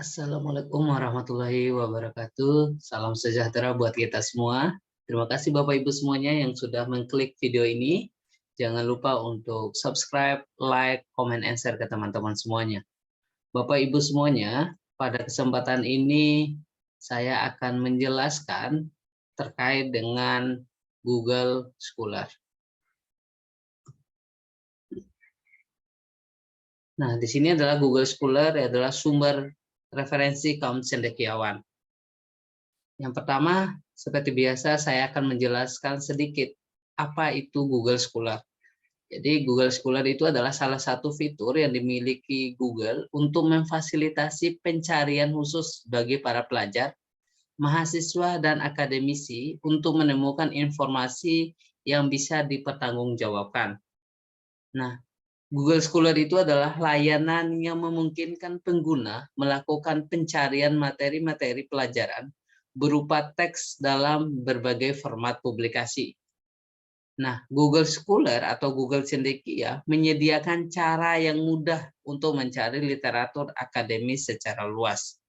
Assalamualaikum warahmatullahi wabarakatuh. Salam sejahtera buat kita semua. Terima kasih Bapak Ibu semuanya yang sudah mengklik video ini. Jangan lupa untuk subscribe, like, comment, and share ke teman-teman semuanya. Bapak Ibu semuanya, pada kesempatan ini saya akan menjelaskan terkait dengan Google Scholar. Nah, di sini adalah Google Scholar adalah sumber referensi kaum cendekiawan. Yang pertama, seperti biasa, saya akan menjelaskan sedikit apa itu Google Scholar. Jadi Google Scholar itu adalah salah satu fitur yang dimiliki Google untuk memfasilitasi pencarian khusus bagi para pelajar, mahasiswa, dan akademisi untuk menemukan informasi yang bisa dipertanggungjawabkan. Nah, Google Scholar itu adalah layanan yang memungkinkan pengguna melakukan pencarian materi-materi pelajaran berupa teks dalam berbagai format publikasi. Nah, Google Scholar atau Google Cendekia menyediakan cara yang mudah untuk mencari literatur akademis secara luas.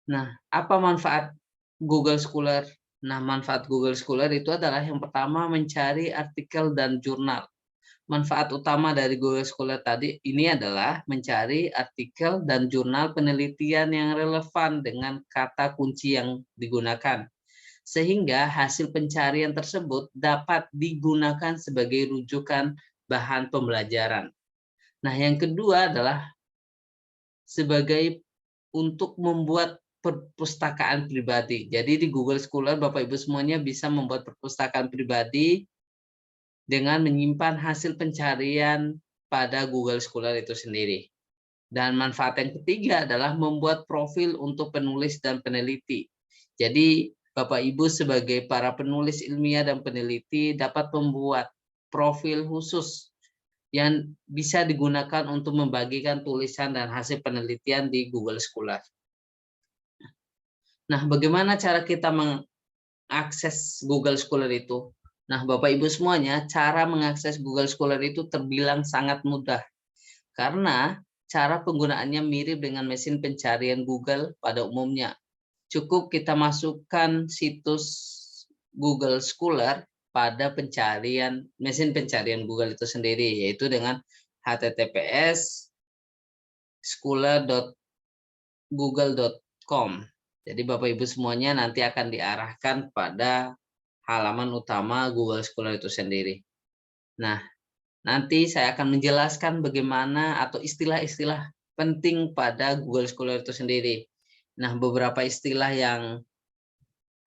Nah, apa manfaat Google Scholar? Nah, manfaat Google Scholar itu adalah yang pertama mencari artikel dan jurnal. Manfaat utama dari Google Scholar tadi ini adalah mencari artikel dan jurnal penelitian yang relevan dengan kata kunci yang digunakan, sehingga hasil pencarian tersebut dapat digunakan sebagai rujukan bahan pembelajaran. Nah, yang kedua adalah sebagai untuk membuat perpustakaan pribadi. Jadi di Google Scholar Bapak Ibu semuanya bisa membuat perpustakaan pribadi dengan menyimpan hasil pencarian pada Google Scholar itu sendiri. Dan manfaat yang ketiga adalah membuat profil untuk penulis dan peneliti. Jadi Bapak Ibu sebagai para penulis ilmiah dan peneliti dapat membuat profil khusus yang bisa digunakan untuk membagikan tulisan dan hasil penelitian di Google Scholar. Nah, bagaimana cara kita mengakses Google Scholar itu? Nah, Bapak Ibu semuanya, cara mengakses Google Scholar itu terbilang sangat mudah. Karena cara penggunaannya mirip dengan mesin pencarian Google pada umumnya. Cukup kita masukkan situs Google Scholar pada mesin pencarian Google itu sendiri, yaitu dengan https scholar.google.com. Jadi Bapak Ibu semuanya nanti akan diarahkan pada halaman utama Google Scholar itu sendiri. Nah, nanti saya akan menjelaskan bagaimana atau istilah-istilah penting pada Google Scholar itu sendiri. Nah, beberapa istilah yang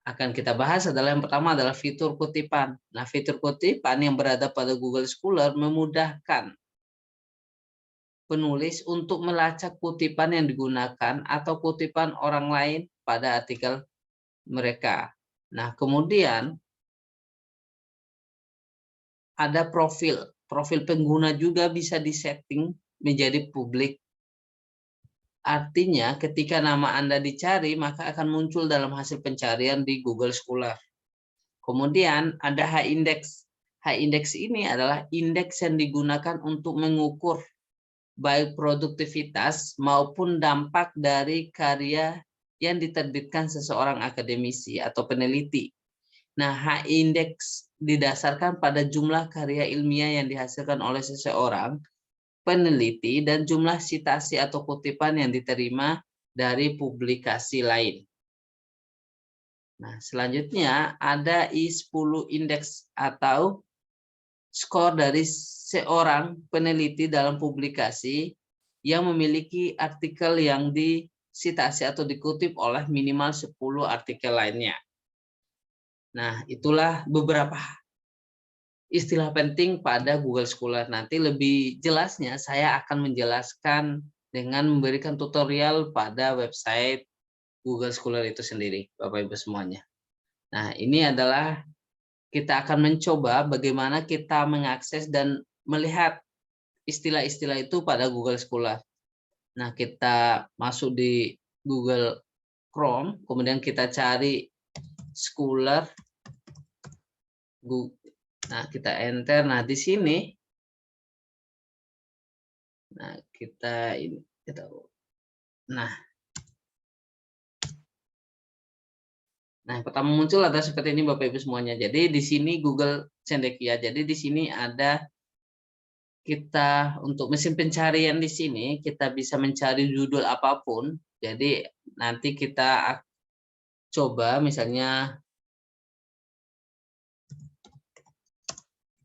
akan kita bahas adalah yang pertama adalah fitur kutipan. Nah, fitur kutipan yang berada pada Google Scholar memudahkan penulis untuk melacak kutipan yang digunakan atau kutipan orang lain pada artikel mereka. Nah, kemudian ada profil. Profil pengguna juga bisa disetting menjadi publik. Artinya, ketika nama Anda dicari, maka akan muncul dalam hasil pencarian di Google Scholar. Kemudian ada H-index. H-index ini adalah indeks yang digunakan untuk mengukur baik produktivitas maupun dampak dari karya yang diterbitkan seseorang akademisi atau peneliti. Nah, H-index didasarkan pada jumlah karya ilmiah yang dihasilkan oleh seseorang peneliti dan jumlah sitasi atau kutipan yang diterima dari publikasi lain. Nah, selanjutnya ada I10 indeks atau skor dari seorang peneliti dalam publikasi yang memiliki artikel yang disitasi atau dikutip oleh minimal 10 artikel lainnya. Nah, itulah beberapa istilah penting pada Google Scholar. Nanti lebih jelasnya saya akan menjelaskan dengan memberikan tutorial pada website Google Scholar itu sendiri, Bapak Ibu semuanya. Nah, ini adalah kita akan mencoba bagaimana kita mengakses dan melihat istilah-istilah itu pada Google Scholar. Nah, kita masuk di Google Chrome, kemudian kita cari Scholar. Nah, kita enter. Nah, di sini nah kita Nah, pertama muncul ada seperti ini Bapak Ibu semuanya. Jadi di sini Google Cendekia. Jadi di sini ada kita untuk mesin pencarian di sini kita bisa mencari judul apapun. Jadi nanti kita coba misalnya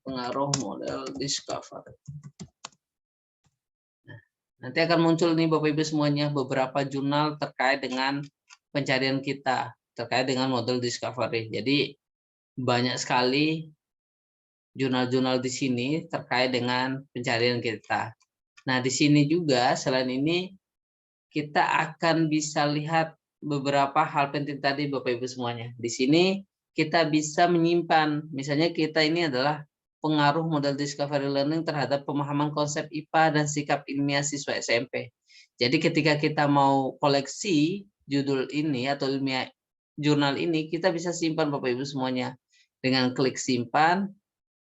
pengaruh model discovery. Nah, nanti akan muncul nih Bapak Ibu semuanya beberapa jurnal terkait dengan pencarian kita terkait dengan model discovery. Jadi banyak sekali jurnal-jurnal di sini terkait dengan pencarian kita. Nah, di sini juga selain ini kita akan bisa lihat beberapa hal penting tadi Bapak Ibu semuanya. Di sini kita bisa menyimpan, misalnya kita ini adalah pengaruh model discovery learning terhadap pemahaman konsep IPA dan sikap ilmiah siswa SMP. Jadi ketika kita mau koleksi judul ini atau ilmiah jurnal ini, kita bisa simpan Bapak Ibu semuanya. Dengan klik simpan,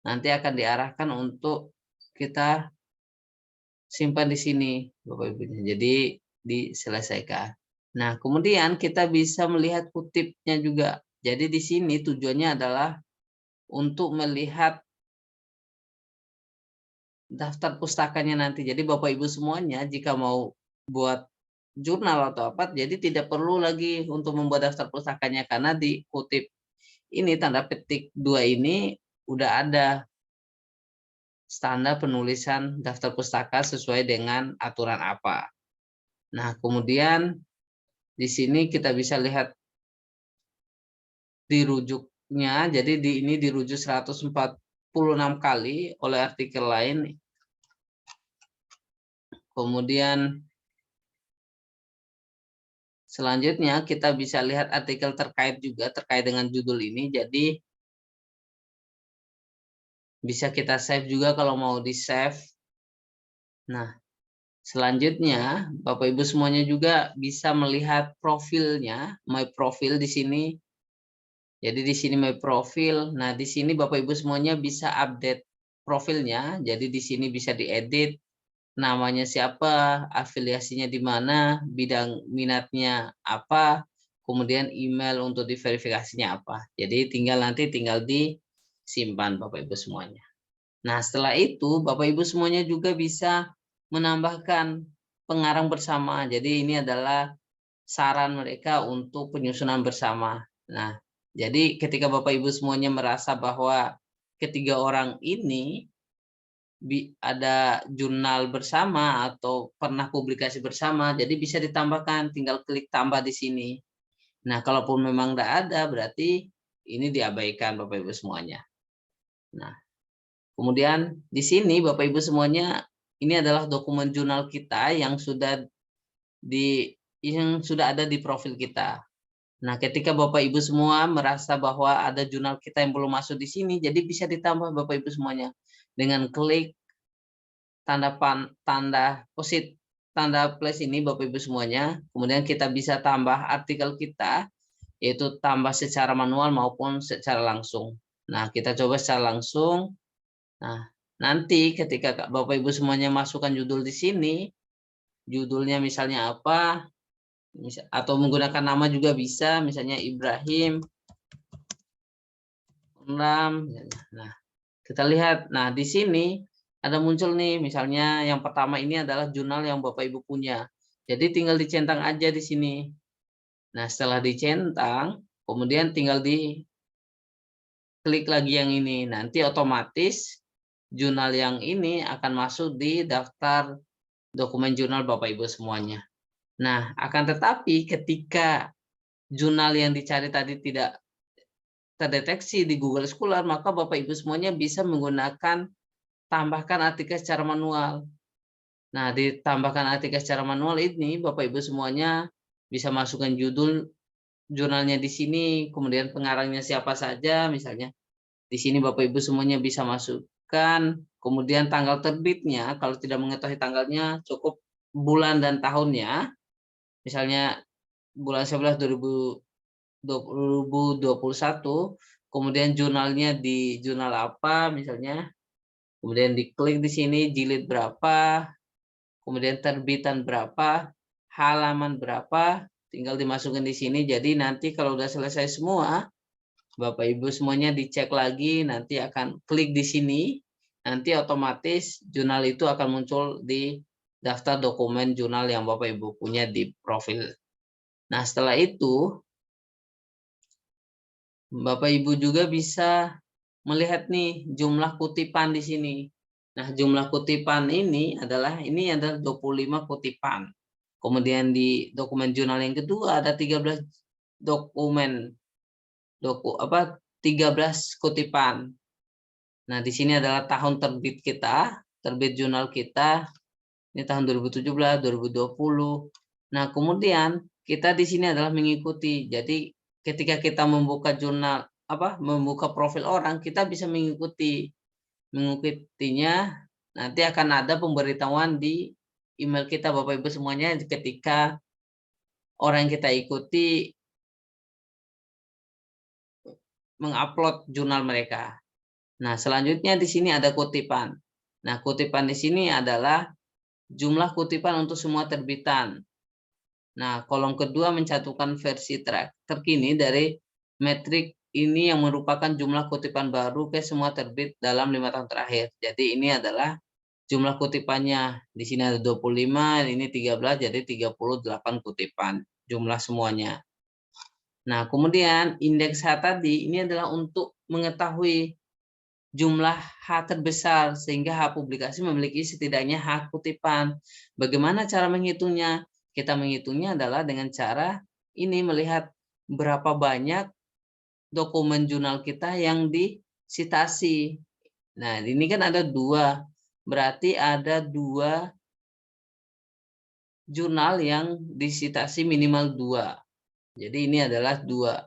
nanti akan diarahkan untuk kita simpan di sini Bapak Ibu. Jadi diselesaikan. Nah, kemudian kita bisa melihat kutipnya juga. Jadi di sini tujuannya adalah untuk melihat daftar pustakanya nanti. Jadi Bapak Ibu semuanya jika mau buat jurnal atau apa, jadi tidak perlu lagi untuk membuat daftar pustakanya karena di kutip ini tanda petik 2 ini udah ada standar penulisan daftar pustaka sesuai dengan aturan apa. Nah, kemudian di sini kita bisa lihat dirujuknya, jadi ini dirujuk 146 kali oleh artikel lain. Kemudian selanjutnya kita bisa lihat artikel terkait juga terkait dengan judul ini. Jadi bisa kita save juga kalau mau di save. Nah, selanjutnya Bapak Ibu semuanya juga bisa melihat profilnya, my profile di sini. Jadi di sini my profile. Nah, di sini Bapak Ibu semuanya bisa update profilnya. Jadi di sini bisa diedit namanya siapa, afiliasinya di mana, bidang minatnya apa, kemudian email untuk diverifikasinya apa. Jadi nanti tinggal disimpan Bapak Ibu semuanya. Nah, setelah itu Bapak Ibu semuanya juga bisa menambahkan pengarang bersama. Jadi ini adalah saran mereka untuk penyusunan bersama. Nah, jadi ketika Bapak Ibu semuanya merasa bahwa ketiga orang ini ada jurnal bersama atau pernah publikasi bersama, jadi bisa ditambahkan, tinggal klik tambah di sini. Nah, kalaupun memang tidak ada, berarti ini diabaikan Bapak Ibu semuanya. Nah, kemudian di sini Bapak Ibu semuanya, ini adalah dokumen jurnal kita yang sudah ada di profil kita. Nah, ketika Bapak Ibu semua merasa bahwa ada jurnal kita yang belum masuk di sini, jadi bisa ditambah Bapak Ibu semuanya dengan klik tanda plus ini Bapak Ibu semuanya. Kemudian kita bisa tambah artikel kita, yaitu tambah secara manual maupun secara langsung. Nah, kita coba secara langsung. Nah, nanti ketika Bapak Ibu semuanya masukkan judul di sini, judulnya misalnya apa, atau menggunakan nama juga bisa, misalnya Ibrahim. Nah, kita lihat. Nah, di sini ada muncul nih, misalnya yang pertama ini adalah jurnal yang Bapak Ibu punya. Jadi tinggal dicentang aja di sini. Nah, setelah dicentang, kemudian tinggal diklik lagi yang ini. Nanti otomatis jurnal yang ini akan masuk di daftar dokumen jurnal Bapak Ibu semuanya. Nah, akan tetapi ketika jurnal yang dicari tadi tidak terdeteksi di Google Scholar, maka Bapak Ibu semuanya bisa menggunakan tambahkan artikel secara manual. Nah, ditambahkan artikel secara manual ini, Bapak Ibu semuanya bisa masukkan judul jurnalnya di sini, kemudian pengarangnya siapa saja, misalnya. Di sini Bapak Ibu semuanya bisa masukkan, kemudian tanggal terbitnya, kalau tidak mengetahui tanggalnya, cukup bulan dan tahunnya. Misalnya bulan 11 2021, kemudian jurnalnya di jurnal apa, misalnya. Kemudian diklik di sini jilid berapa, kemudian terbitan berapa, halaman berapa, tinggal dimasukin di sini. Jadi nanti kalau udah selesai semua, Bapak Ibu semuanya dicek lagi, nanti akan klik di sini, nanti otomatis jurnal itu akan muncul di daftar dokumen jurnal yang Bapak Ibu punya di profil. Nah, setelah itu Bapak Ibu juga bisa melihat nih jumlah kutipan di sini. Nah, jumlah kutipan ini adalah 25 kutipan. Kemudian di dokumen jurnal yang kedua ada 13 dokumen 13 kutipan. Nah, di sini adalah tahun terbit kita, terbit jurnal kita. Ini tahun 2017, 2020. Nah, kemudian kita di sini adalah mengikuti. Jadi, ketika kita membuka jurnal membuka profil orang, kita bisa mengikutinya. Nanti akan ada pemberitahuan di email kita Bapak Ibu semuanya ketika orang yang kita ikuti mengupload jurnal mereka. Nah, selanjutnya di sini ada kutipan. Nah, kutipan di sini adalah jumlah kutipan untuk semua terbitan. Nah, kolom kedua mencantumkan versi terkini dari metrik ini yang merupakan jumlah kutipan baru ke semua terbit dalam 5 tahun terakhir. Jadi ini adalah jumlah kutipannya. Di sini ada 25, ini 13, jadi 38 kutipan jumlah semuanya. Nah, kemudian indeks H tadi ini adalah untuk mengetahui jumlah H terbesar sehingga H publikasi memiliki setidaknya H kutipan. Bagaimana cara menghitungnya? Kita menghitungnya adalah dengan cara ini melihat berapa banyak dokumen jurnal kita yang disitasi. Nah, ini kan ada 2. Berarti ada 2 jurnal yang disitasi minimal 2. Jadi ini adalah 2.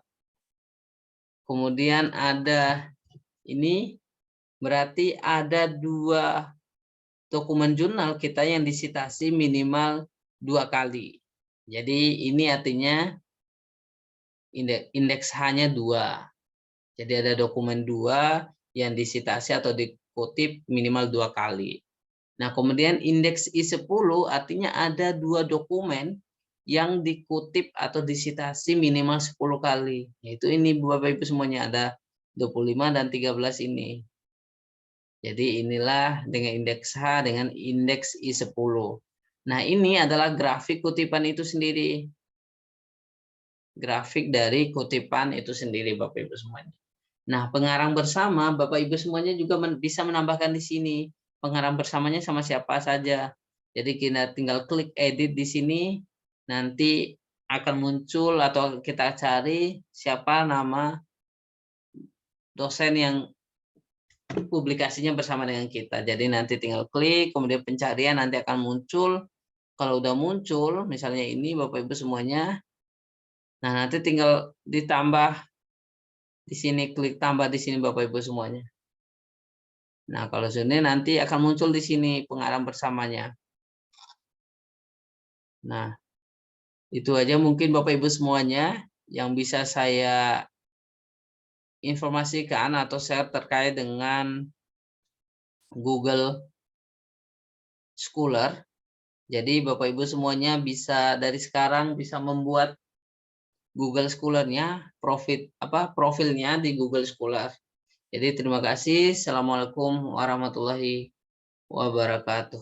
Kemudian ada ini berarti ada 2 dokumen jurnal kita yang disitasi minimal 2 kali. Jadi ini artinya indeks H-nya 2. Jadi ada dokumen 2 yang disitasi atau dikutip minimal 2 kali. Nah, kemudian indeks I10 artinya ada 2 dokumen yang dikutip atau disitasi minimal 10 kali. Yaitu ini Bapak Ibu semuanya ada 25 dan 13 ini. Jadi inilah dengan indeks H dengan indeks I10. Nah, ini adalah grafik kutipan itu sendiri. Grafik dari kutipan itu sendiri Bapak Ibu semuanya. Nah, pengarang bersama Bapak Ibu semuanya juga bisa menambahkan di sini. Pengarang bersamanya sama siapa saja. Jadi kita tinggal klik edit di sini, nanti akan muncul atau kita cari siapa nama dosen yang publikasinya bersama dengan kita. Jadi nanti tinggal klik, kemudian pencarian nanti akan muncul. Kalau udah muncul, misalnya ini Bapak Ibu semuanya, nah nanti tinggal ditambah di sini, klik tambah di sini Bapak Ibu semuanya. Nah, kalau sini nanti akan muncul di sini pengarang bersamanya. Nah, itu aja mungkin Bapak Ibu semuanya yang bisa saya informasikan atau share terkait dengan Google Scholar. Jadi Bapak Ibu semuanya bisa dari sekarang bisa membuat Google Scholar-nya, profilnya di Google Scholar. Jadi terima kasih. Assalamualaikum warahmatullahi wabarakatuh.